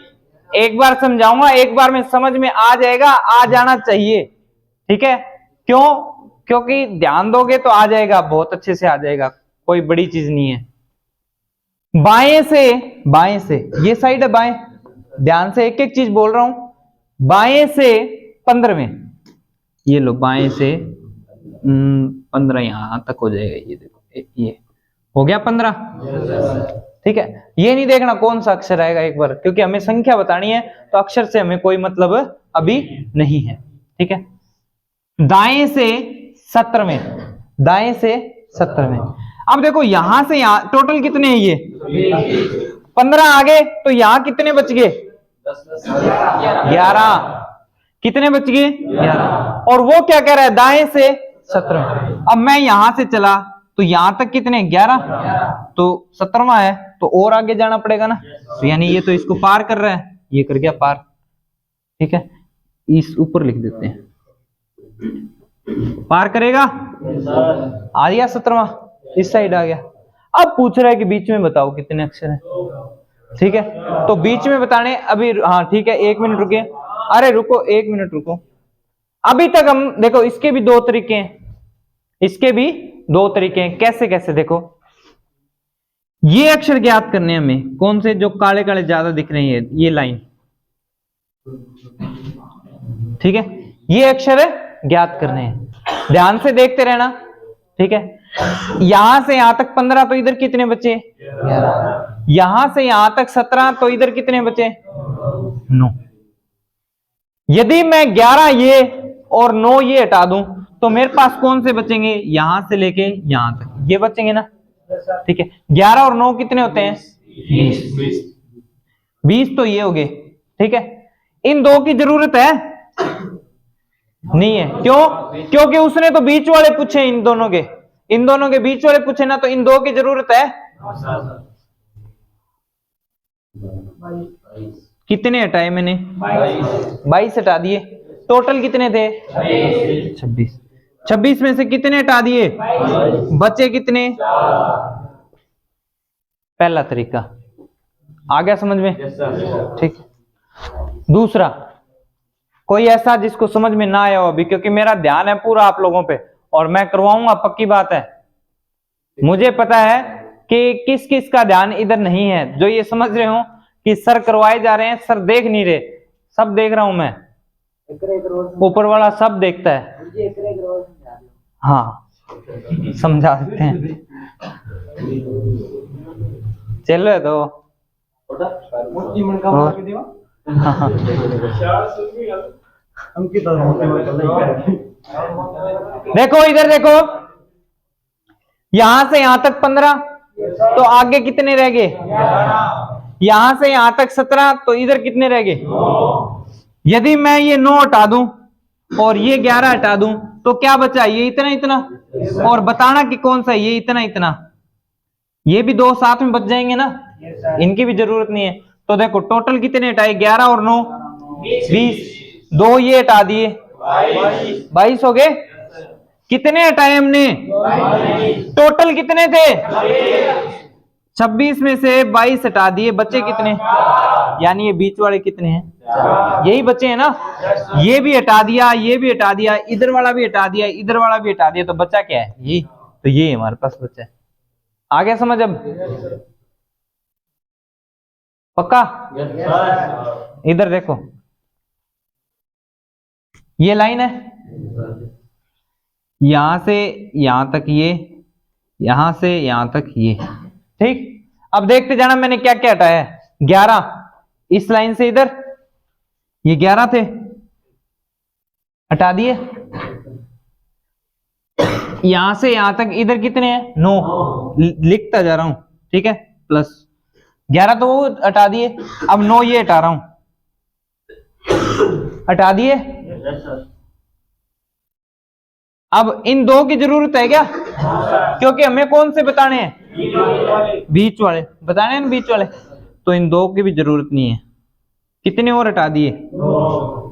एक बार समझाऊंगा, एक बार में समझ में आ जाएगा, आ जाना चाहिए, ठीक है। क्यों, क्योंकि ध्यान दोगे तो आ जाएगा, बहुत अच्छे से आ जाएगा, कोई बड़ी चीज नहीं है। बाएं से ये साइड है बाएं, ध्यान से एक एक चीज बोल रहा हूं, बाएं से 15वें, ये लो बाएं से 15 यहां तक हो जाएगा, ये देखो ये हो गया 15, ठीक है। ये नहीं देखना कौन सा अक्षर आएगा एक बार, क्योंकि हमें संख्या बतानी है, तो अक्षर से हमें कोई मतलब अभी नहीं है, ठीक है। दाएं से 17वें, दाएं से 17वें, अब देखो यहां से यहां टोटल कितने हैं, ये 15 आ गए, तो यहां कितने बच गए, 11, कितने बच गए, 11। और वो क्या कह रहा है, दाएं से 17वें, अब मैं यहां से चला तो यहां तक कितने, 11, तो 17वां है, तो और आगे जाना पड़ेगा ना, तो यानी ये तो इसको पार कर रहा है, ये कर गया पार, ठीक है। इस ऊपर लिख देते हैं, पार करेगा, आ गया 17वां, इस साइड आ गया। अब पूछ रहा है कि बीच में बताओ कितने अक्षर हैं, ठीक है, तो बीच में बताने अभी, हाँ ठीक है, 1 मिनट रुके, अरे रुको 1 मिनट रुको, अभी तक हम देखो इसके भी 2 तरीके हैं, इसके भी 2 तरीके हैं, कैसे कैसे देखो, ये अक्षर ज्ञात करने हमें, कौन से जो काले काले ज्यादा दिख रहे हैं, ये लाइन, ठीक है, ये अक्षर ज्ञात करने हैं, ध्यान से देखते रहना, ठीक है। यहां से यहां तक 15, तो इधर कितने बचे, 11, यहां से यहां तक 17, तो इधर कितने बचे, 9, यदि मैं 11 ये और 9 ये हटा दूं तो मेरे पास कौन से बचेंगे, यहां से लेके यहां तक ये बचेंगे ना, ठीक है। 11 और 9 कितने होते हैं, 20 तो ये हो गए, ठीक है। इन दो की जरूरत है नहीं है, क्यों, क्योंकि उसने तो बीच वाले पूछे, इन दोनों के बीच वाले पूछे ना, तो इन दो की जरूरत है। कितने हटाए मैंने, 22 हटा दिए। टोटल कितने थे, 26। 26 में से कितने हटा दिए, बचे कितने। पहला तरीका आ गया समझ में, ठीक। दूसरा, कोई ऐसा जिसको समझ में ना आया हो अभी, क्योंकि मेरा ध्यान है पूरा आप लोगों पे और मैं करवाऊंगा, पक्की बात है। मुझे पता है कि किस किस का ध्यान इधर नहीं है, जो ये समझ रहे हो कि सर करवाए जा रहे हैं, सर देख नहीं रहे, सब देख रहा हूं मैं, ऊपर वाला सब देखता है। हाँ समझा देते हैं, चलो तो देखो इधर देखो, यहां से यहां तक 15, तो आगे कितने रह गए, यहां से यहां तक 17, तो इधर कितने रह गए। यदि मैं ये 9 हटा दूं और ये 11 हटा दूं तो क्या बचा, ये इतना इतना, और बताना कि कौन सा, ये इतना इतना, ये भी दो साथ में बच जाएंगे ना, इनकी भी जरूरत नहीं है। तो देखो टोटल कितने हटाए, 11 और 9 20, दो ये हटा दिए 22 हो गए। कितने हटाए हमने, टोटल कितने थे, 26 में से 22 हटा दिए, बचे कितने, यानी ये बीच वाले कितने हैं, यही बचे हैं ना। ये भी हटा दिया, ये भी हटा दिया, इधर वाला भी हटा दिया, इधर वाला भी हटा दिया, तो बचा क्या है, ये, तो ये हमारे पास बचा है। आ गया समझ अब, पक्का। इधर देखो, ये लाइन है, यहां से यहां तक ये, यहां से यहां तक ये, ठीक। अब देखते जाना मैंने क्या क्या हटाया है। 11 इस लाइन से इधर, ये 11 थे, हटा दिए। यहां से यहां तक इधर कितने हैं, 9, लिखता जा रहा हूं, ठीक है, प्लस 11 तो वो हटा दिए। अब 9 ये हटा रहा हूं, हटा दिए। अब इन दो की जरूरत है क्या, क्योंकि हमें कौन से बताने हैं, बीच वाले बताने हैं, बीच वाले, तो इन दो की भी जरूरत नहीं है। कितने और हटा दिए,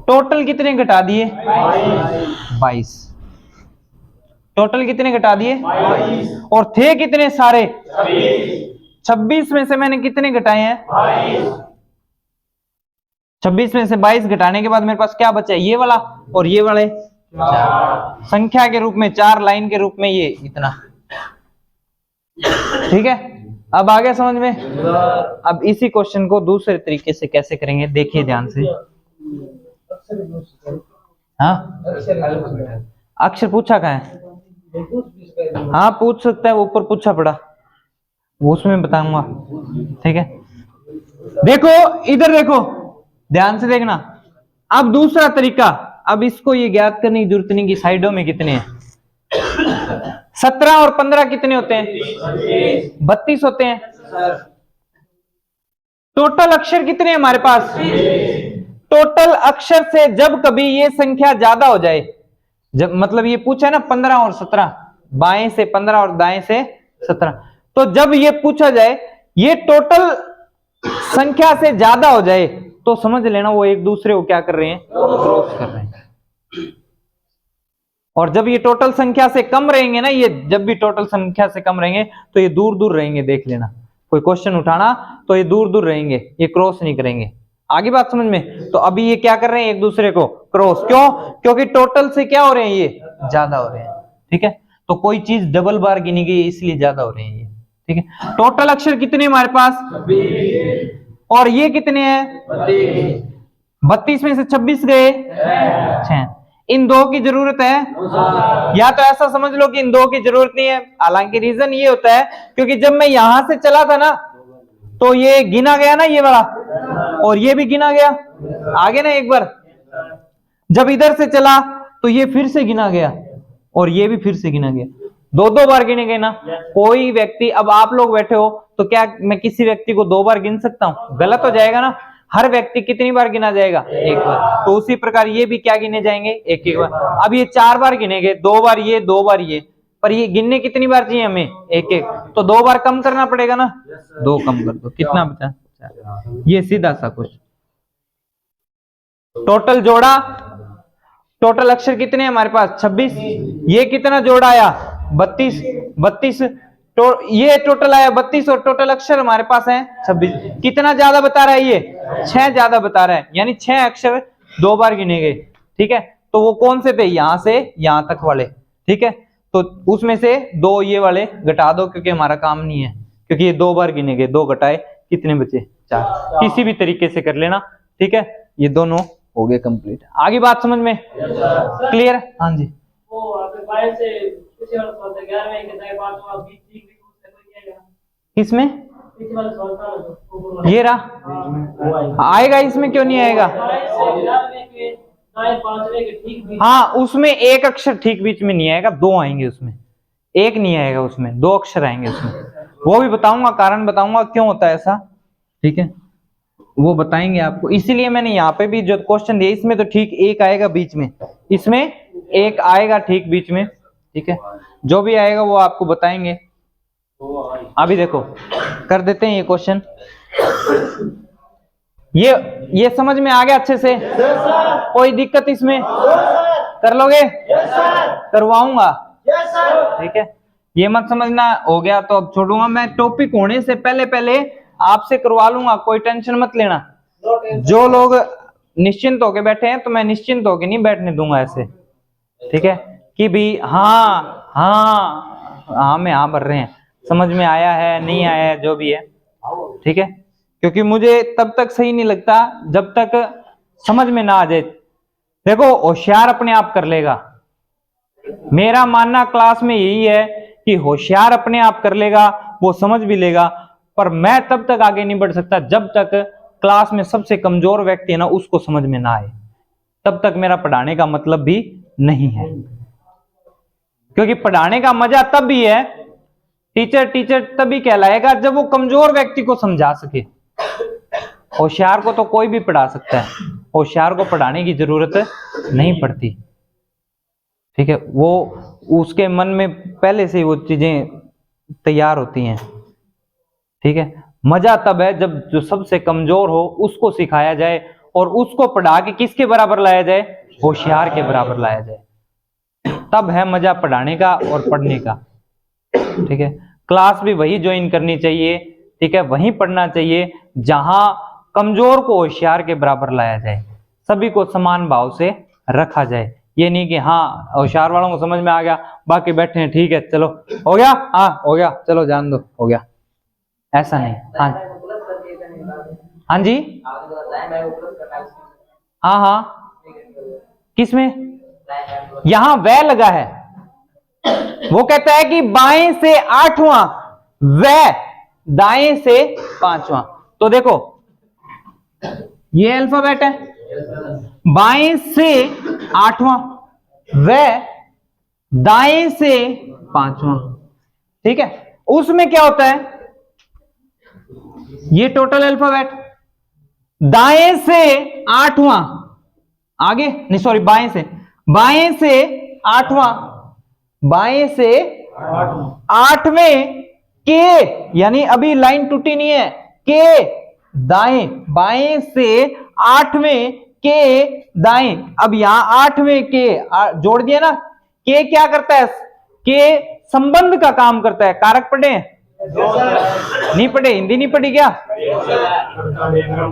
टोटल कितने घटा दिए, 22। टोटल कितने घटा दिए, और थे कितने सारे, 26 में से मैंने कितने घटाए हैं, 26 में से 22 घटाने के बाद मेरे पास क्या बचा है, ये वाला और ये वाले, संख्या के रूप में 4, लाइन के रूप में ये इतना, ठीक है। अब आ गया समझ में। अब इसी क्वेश्चन को दूसरे तरीके से कैसे करेंगे, देखिए ध्यान से। हाँ अक्षर पूछा कहाँ है, हाँ पूछ सकता है, ऊपर पूछा पड़ा, वो उसमें बताऊंगा, ठीक है। देखो इधर देखो, ध्यान से देखना। अब दूसरा तरीका, अब इसको ये ज्ञात करने की जरूरत नहीं कि साइडों में कितने हैं। 17 और 15 कितने होते हैं, 32 होते हैं। टोटल अक्षर कितने हैं हमारे पास, टोटल अक्षर से जब कभी ये संख्या ज्यादा हो जाए, जब मतलब ये पूछा है ना 15 और 17, बाएं से 15 और दाएं से 17, तो जब ये पूछा जाए ये टोटल संख्या से ज्यादा हो जाए तो समझ लेना वो एक दूसरे को क्या कर रहे हैं, क्रॉस कर रहे हैं। और जब ये टोटल संख्या से कम रहेंगे ना, ये जब भी टोटल संख्या से कम रहेंगे तो ये दूर दूर रहेंगे, देख लेना। कोई क्वेश्चन उठाना तो ये दूर दूर रहेंगे, ये क्रॉस नहीं करेंगे। आगे बात समझ में। तो अभी ये क्या कर रहे हैं, एक दूसरे को क्रॉस, क्यों, क्योंकि टोटल से क्या हो रहे हैं, ये ज्यादा हो रहे हैं, ठीक है। तो कोई चीज डबल बार गिनी गई इसलिए ज्यादा हो रहे हैं ये, ठीक है। टोटल अक्षर कितने हमारे पास, 26, और ये कितने हैं, 32 में से 26 गए 6। इन दो की जरूरत है, या तो ऐसा समझ लो कि इन दो की जरूरत नहीं है। हालांकि रीजन ये होता है क्योंकि जब मैं यहां से चला था ना तो ये गिना गया ना ये वाला, और ये भी गिना गया, आगे ना एक बार, जब इधर से चला तो ये फिर से गिना गया और ये भी फिर से गिना गया, दो दो बार गिने गए ना। कोई व्यक्ति, अब आप लोग बैठे हो तो क्या मैं किसी व्यक्ति को दो बार गिन सकता हूं? गलत हो जाएगा ना। हर व्यक्ति कितनी बार गिना जाएगा? एक बार। तो उसी प्रकार ये भी क्या गिने जाएंगे? एक एक बार। अब ये 4 बार गिने गए, 2 बार ये 2 बार ये, पर ये गिनने कितनी बार चाहिए हमें? एक एक। तो 2 बार कम करना पड़ेगा ना, 2 कम कर दो, कितना बचा? ये सीधा सा कुछ। टोटल जोड़ा, टोटल अक्षर कितने हैं हमारे पास? 26। ये कितना जोड़ा आया? 32। 32 तो ये टोटल आया 32 और टोटल अक्षर हमारे पास है 26। कितना ज्यादा बता रहा है? ये 6 ज्यादा बता रहा है, यानी 6 अक्षर 2 बार गिने गए। ठीक है, तो वो कौन से थे? यहां से यहां तक वाले। ठीक है, तो उसमें से 2 ये वाले घटा दो क्योंकि हमारा काम नहीं है, क्योंकि ये 2 बार गिने गए। 2 घटाए कितने बचे? 4। किसी भी तरीके से कर लेना। ठीक है, ये दोनों हो गए कंप्लीट। आगे बात समझ में क्लियर? हाँ जी। किसमें? ये रहा, आएगा इसमें, क्यों नहीं आएगा? हाँ, उसमें एक अक्षर ठीक बीच में नहीं आएगा, 2 आएंगे उसमें, एक नहीं आएगा उसमें, 2 अक्षर आएंगे उसमें। वो भी बताऊंगा, कारण बताऊंगा क्यों होता है ऐसा। ठीक है, वो बताएंगे आपको। इसीलिए मैंने यहाँ पे भी जो क्वेश्चन दिया, इसमें तो ठीक एक आएगा बीच में, इसमें एक आएगा ठीक बीच में। ठीक है, जो भी आएगा वो आपको बताएंगे। अभी देखो कर देते हैं ये क्वेश्चन। ये समझ में आ गया अच्छे से? कोई दिक्कत इसमें? कर लोगे? करवाऊंगा। ठीक है, ये मत समझना हो गया तो अब छोड़ूंगा मैं। टॉपिक होने से पहले पहले आपसे करवा लूंगा, कोई टेंशन मत लेना। जो लोग निश्चिंत होके बैठे हैं तो मैं निश्चिंत होके नहीं बैठने दूंगा ऐसे। ठीक है, कि भी हाँ हाँ हाँ में हाँ भर रहे हैं, समझ में आया है नहीं आया है जो भी है। ठीक है, क्योंकि मुझे तब तक सही नहीं लगता जब तक समझ में ना आ जाए। देखो, होशियार अपने आप कर लेगा, मेरा मानना क्लास में यही है कि होशियार अपने आप कर लेगा, वो समझ भी लेगा। पर मैं तब तक आगे नहीं बढ़ सकता जब तक क्लास में सबसे कमजोर व्यक्ति है ना उसको समझ में ना आए, तब तक मेरा पढ़ाने का मतलब भी नहीं है। क्योंकि पढ़ाने का मजा तब भी है, टीचर तभी कहलाएगा जब वो कमजोर व्यक्ति को समझा सके। होशियार को तो कोई भी पढ़ा सकता है, होशियार को पढ़ाने की जरूरत नहीं पड़ती। ठीक है, वो उसके मन में पहले से ही वो चीजें तैयार होती हैं। ठीक है, मजा तब है जब जो सबसे कमजोर हो उसको सिखाया जाए और उसको पढ़ा के किसके बराबर लाया जाए? होशियार के बराबर लाया जाए, तब है मजा पढ़ाने का और पढ़ने का। ठीक है, क्लास भी वही ज्वाइन करनी चाहिए। ठीक है, वहीं पढ़ना चाहिए जहां कमजोर को होशियार के बराबर लाया जाए, सभी को समान भाव से रखा जाए। ये नहीं कि हाँ होशियार वालों को समझ में आ गया, बाकी बैठे हैं ठीक है चलो हो गया, हाँ हो गया चलो जान दो हो गया, ऐसा नहीं। हाँ हाँ जी, हाँ हाँ, किसमें? यहां वह लगा है, वो कहता है कि बाएं से 8वां, वह दाएं से 5वां। तो देखो ये अल्फाबेट है, बाएं से 8वां, वह दाएं से 5वां। ठीक है, उसमें क्या होता है? ये टोटल अल्फाबेट दाएं से 8वां, आगे नहीं सॉरी बाएं से 8वां, बाएं से 8वें के, यानी अभी लाइन टूटी नहीं है, के दाएं, बाएं से 8वें के दाएं। अब यहां 8वें के जोड़ दिया ना, के क्या करता है? के संबंध का काम करता है। कारक पढ़े? नहीं पढ़े? हिंदी नहीं पढ़ी क्या?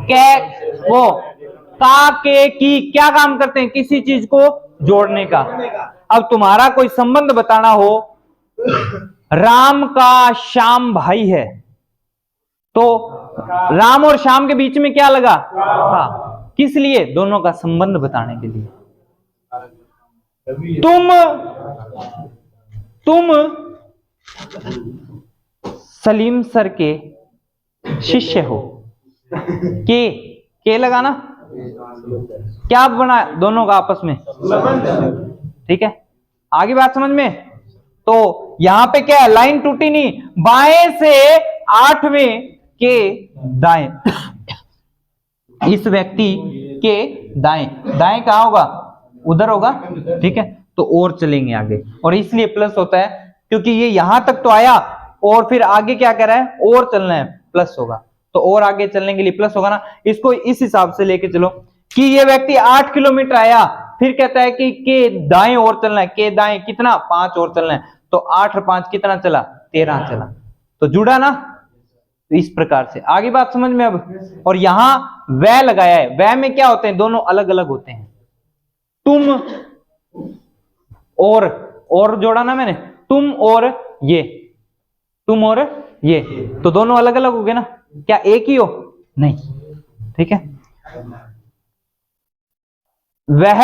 के वो का के की क्या काम करते हैं? किसी चीज को जोड़ने का। अब तुम्हारा कोई संबंध बताना हो, राम का श्याम भाई है, तो राम और श्याम के बीच में क्या लगा? हाँ, किस लिए? दोनों का संबंध बताने के लिए। तुम सलीम सर के शिष्य हो, के लगा ना, क्या बना दोनों का आपस में, ठीक है। आगे बात समझ में। तो यहां पे क्या है, लाइन टूटी नहीं, बाएं से 8वें के दाएं, इस व्यक्ति के दाएं, दाएं कहां होगा, उधर होगा, ठीक है। तो और चलेंगे आगे, और इसलिए प्लस होता है क्योंकि ये यहां तक तो आया और फिर आगे क्या कर रहा है, और चलना है, प्लस होगा। तो और आगे चलने के लिए प्लस होगा ना। इसको इस हिसाब से लेके चलो कि ये व्यक्ति 8 किलोमीटर आया, फिर कहता है कि के दाएं और चलना है, के दाएं कितना, 5 और चलना है। तो 8 और 5 कितना चला, 13 चला। तो जुड़ा ना। तो इस प्रकार से आगे बात समझ में अब। और यहां वह लगाया है, वह में क्या होते हैं, दोनों अलग अलग होते हैं। तुम और जोड़ा ना मैंने, तुम और ये, तुम और ये, तो दोनों अलग अलग हो गए ना, क्या एक ही हो, नहीं, ठीक है। वह,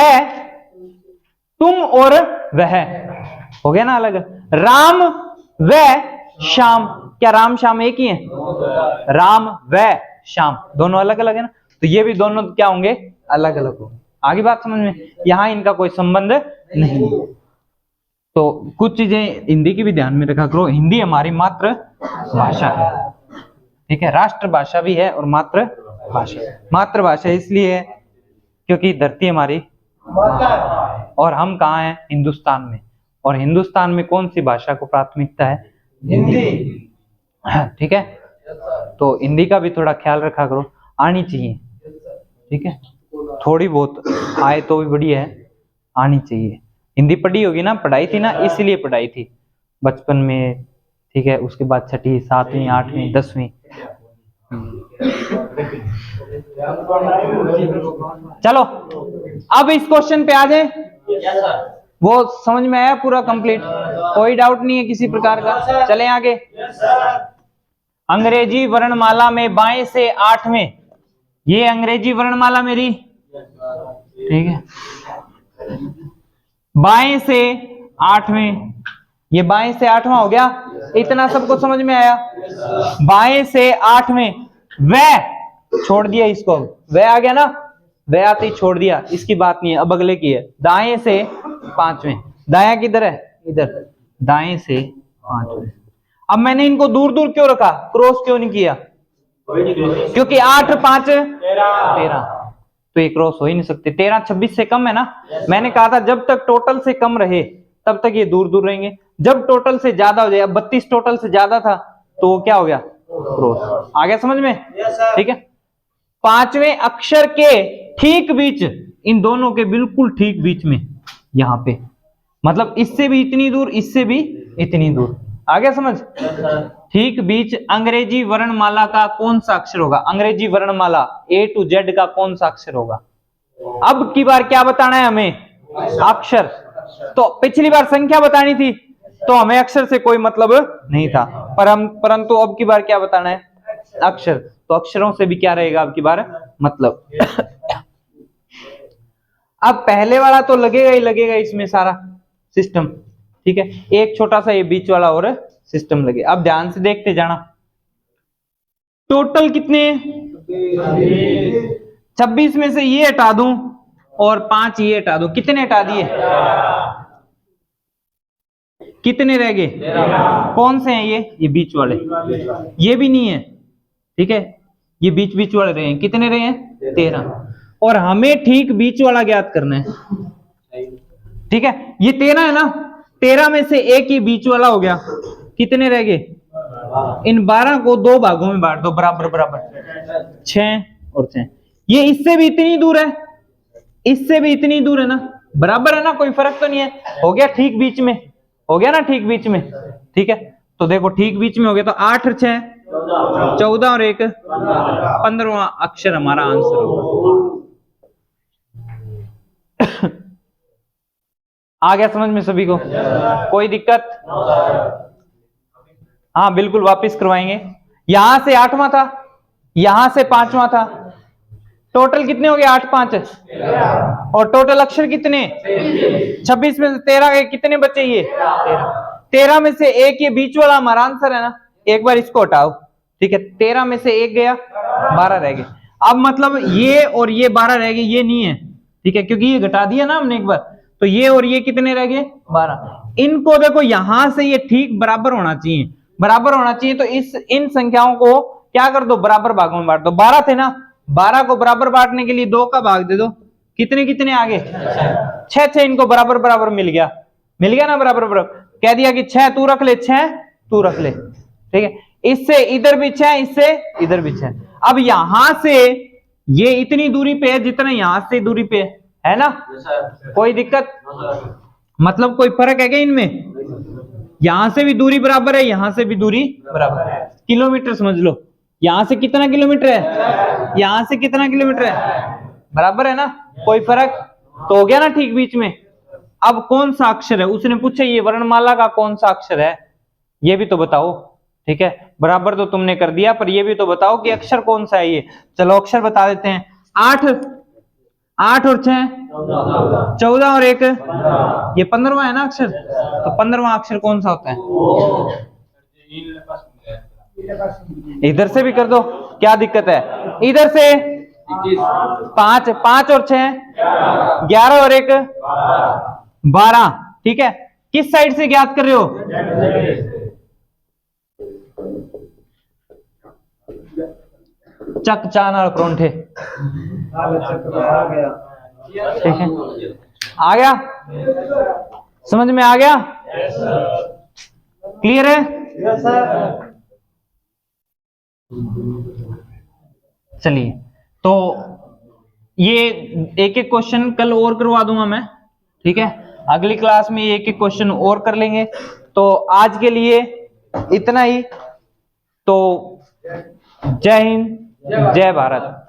तुम और वह हो गया ना अलग। राम व श्याम, क्या राम श्याम एक ही है, राम व श्याम दोनों अलग अलग है ना। तो ये भी दोनों क्या होंगे, अलग अलग होंगे। आगे बात समझ में, यहां इनका कोई संबंध नहीं। तो कुछ चीजें हिंदी की भी ध्यान में रखा करो, हिंदी हमारी मातृ भाषा है, ठीक है। राष्ट्रभाषा भी है और मातृभाषा, मातृभाषा इसलिए है क्योंकि धरती हमारी, और हम कहाँ हैं, हिंदुस्तान में। और हिंदुस्तान में कौन सी भाषा को प्राथमिकता है, हिंदी, ठीक है। तो हिंदी का भी थोड़ा ख्याल रखा करो, आनी चाहिए, ठीक है। थोड़ी बहुत आए तो भी बढ़िया है, आनी चाहिए। हिंदी पढ़ी होगी ना, पढ़ाई थी ना, इसलिए पढ़ाई थी बचपन में, ठीक है। उसके बाद 6ठी 7वीं 8वीं 10वीं। चलो अब इस क्वेश्चन पे आ जाए। वो समझ में आया पूरा कंप्लीट, कोई डाउट नहीं है किसी प्रकार का। चलें आगे। अंग्रेजी वर्णमाला में बाएं से 8वें, ये अंग्रेजी वर्णमाला मेरी, ठीक है। बाएं से 8वें, ये बाएं से 8वां हो गया, इतना सबको समझ में आया। बाएं से 8वें, वह छोड़ दिया इसको, वह आ गया ना, वह आते ही छोड़ दिया, इसकी बात नहीं है, अब अगले की है। दाएं से 5वें, दाया किधर है, इधर, दाएं से 5वें। अब मैंने इनको दूर दूर क्यों रखा, क्रॉस क्यों नहीं किया, क्योंकि 8 और 5 13, तो ये क्रॉस हो ही नहीं सकते। 13 26 से कम है ना। मैंने कहा था जब तक टोटल से कम रहे तब तक ये दूर दूर रहेंगे, जब टोटल से ज्यादा हो जाए, अब 32 टोटल से ज्यादा था तो वो क्या हो गया, क्रॉस। आ गया समझ में, ठीक है। 5वें अक्षर के ठीक बीच, इन दोनों के बिल्कुल ठीक बीच में, यहां पे, मतलब इससे भी इतनी दूर, इससे भी इतनी दूर, आ गया समझ। ठीक बीच अंग्रेजी वर्णमाला का कौन सा अक्षर होगा, अंग्रेजी वर्णमाला A to Z का कौन सा अक्षर होगा। अब की बार क्या बताना है हमें, अक्षर। तो पिछली बार संख्या बतानी थी तो हमें अक्षर से कोई मतलब नहीं था, परंतु अब की बार क्या बताना है, अक्षर। तो अक्षरों से भी क्या रहेगा अब की बार मतलब। अब पहले वाला तो लगेगा ही लगेगा इसमें सारा सिस्टम, ठीक है। एक छोटा सा ये बीच वाला और सिस्टम लगे। अब ध्यान से देखते जाना, टोटल कितने, 26 में से ये हटा दूं और 5 ये हटा दूं, कितने हटा दिए, कितने रह गए, कौन से हैं ये बीच वाले, ये भी नहीं है, ठीक है। ये बीच बीच वाले रहे हैं, कितने रहे हैं, 13। और हमें ठीक बीच वाला ज्ञात करना है, ठीक है। ये 13 है ना, 13 में से एक ही बीच वाला हो गया, कितने रह गए, इन 12 को 2 भागों में बांट दो, बराबर बराबर, 6 और 6। ये इससे भी इतनी दूर है, इससे भी इतनी दूर है ना, बराबर है ना, कोई फर्क तो नहीं है, हो गया ठीक बीच में, हो गया ना ठीक बीच में, ठीक है। तो देखो ठीक बीच में हो गया, तो 8 और 6 14 और 1 15वां अक्षर हमारा आंसर होगा। आ गया समझ में सभी को, कोई दिक्कत, हाँ बिल्कुल वापस करवाएंगे। यहां से 8वां था, यहां से 5वां था, टोटल कितने हो गए, 8 5, और टोटल अक्षर कितने, 26 में से 13 के कितने बचे, ये 13 में से एक, ये बीच वाला हमारा आंसर है ना। एक बार इसको हटाओ, ठीक है। 13 में से एक गया, 12 रह गए। अब मतलब ये और ये 12 रह गए, ये नहीं है, ठीक है, क्योंकि ये घटा दिया ना हमने एक बार, तो ये और ये कितने रह गए 12। इनको देखो यहां से ये ठीक बराबर होना चाहिए, बराबर होना चाहिए, तो इन संख्याओं को क्या कर दो, बराबर भागों में बांट दो। 12 थे ना, 12 को बराबर बांटने के लिए 2 का भाग दे दो, कितने कितने आगे 6, इनको बराबर बराबर मिल गया, मिल गया ना बराबर बराबर, कह दिया कि 6 तू रख ले, 6 तू रख ले, ठीक है। इससे इधर भी 6, इससे इधर भी 6। अब यहां से ये इतनी दूरी पे है जितना यहां से दूरी पे है ना, कोई दिक्कत, मतलब कोई फर्क है क्या इनमें? यहां से भी दूरी बराबर है, यहां से भी दूरी बराबर है, किलोमीटर समझ लो, यहां से कितना किलोमीटर है, यहां से कितना किलोमीटर है, बराबर है ना, कोई फर्क तो हो गया ना ठीक बीच में। अब कौन सा अक्षर है, उसने पूछा ये वर्णमाला का कौन सा अक्षर है, ये भी तो बताओ, ठीक है। बराबर तो तुमने कर दिया, पर ये भी तो बताओ कि अक्षर कौन सा है ये। चलो अक्षर बता देते हैं। 8 और 6 14 और 1 ये 15वां है ना अक्षर, तो 15वां अक्षर कौन सा होता है? इधर से भी कर दो, क्या दिक्कत है, इधर से 5 और 6 11 और 1 12, ठीक है। किस साइड से ज्ञात कर रहे हो? चक चाना परोंठे, ठीक है, आ गया, समझ में आ गया, क्लियर है? चलिए, तो ये एक एक क्वेश्चन कल और करवा दूंगा मैं, ठीक है, अगली क्लास में एक एक क्वेश्चन और कर लेंगे। तो आज के लिए इतना ही, तो जय हिंद जय भारत।